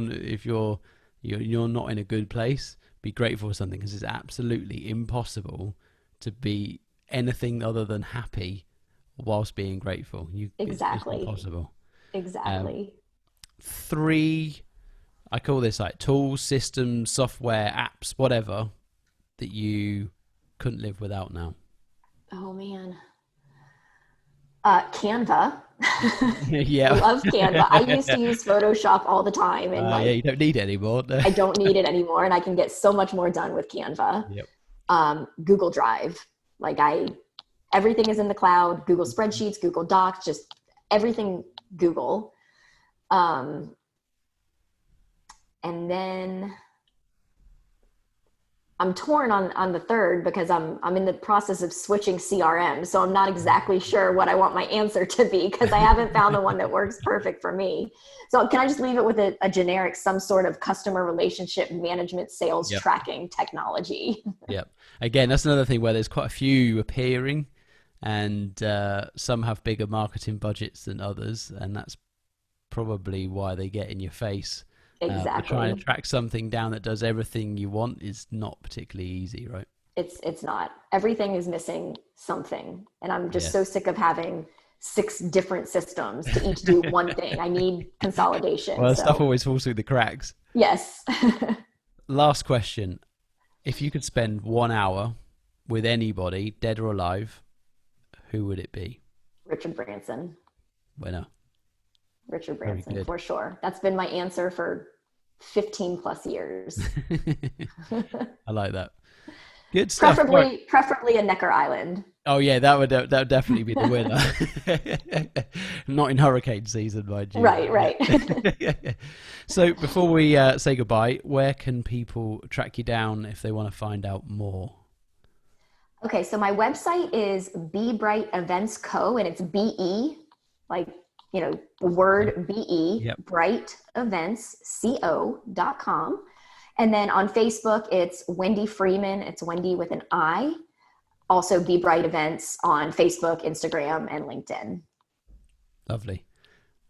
not in a good place, be grateful for something, because it's absolutely impossible to be anything other than happy whilst being grateful. It's just not Exactly. possible. Um, Exactly. Three, I call this like tools, systems, software, apps, whatever, that you couldn't live without now. Oh man. Canva. Yeah. Love Canva. I used to use Photoshop all the time, and Yeah, you don't need it anymore. I don't need it anymore, and I can get so much more done with Canva. Yep. Google Drive. Like everything is in the cloud. Google Spreadsheets, Google Docs, just everything Google. Um, and then I'm torn on the third because I'm in the process of switching CRM. So I'm not exactly sure what I want my answer to be because I haven't found the one that works perfect for me. So can I just leave it with a generic, some sort of customer relationship management sales Yep. tracking technology? Yep. Again, that's another thing where there's quite a few appearing, and some have bigger marketing budgets than others, and that's probably why they get in your face. But trying to Exactly. track something down that does everything you want is not particularly easy, right? It's not. Everything is missing something. And I'm just Yeah. so sick of having 6 different systems to each do one thing. I need consolidation. Well, stuff So always falls through the cracks. yes. Last question. If you could spend 1 hour with anybody, dead or alive, who would it be? Richard Branson. Winner. Richard Very Branson, good. for sure. That's been my answer for 15 plus years. I like that. Good stuff. Right. Preferably a Necker Island. Oh yeah, that would definitely be the winner. Not in hurricane season, mind you. Right, right. So before we say goodbye, where can people track you down if they want to find out more? Okay, so my website is Be Bright Events Co. and it's BE, like, the Okay. word BE, Yep. brightevents.co.com. And then on Facebook, it's Wendi Freeman. It's Wendi with an I. Also, Be Bright Events on Facebook, Instagram, and LinkedIn. Lovely.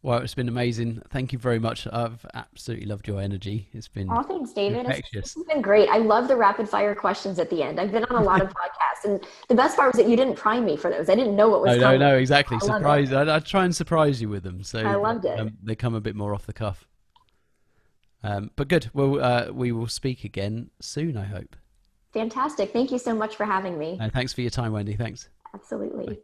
Well, it's been amazing. Thank you very much. I've absolutely loved your energy. It's been Oh, thanks, David. This infectious. has been great. I love the rapid fire questions at the end. I've been on a lot of podcasts, and the best part was that you didn't prime me for those. I didn't know what was No, no, coming. no, exactly. I love it. Surprise. I try and surprise you with them, I so loved it. they come a bit more off the cuff. But good. Well, we will speak again soon, I hope. Fantastic. Thank you so much for having me. And thanks for your time, Wendy. Thanks. Bye. Absolutely.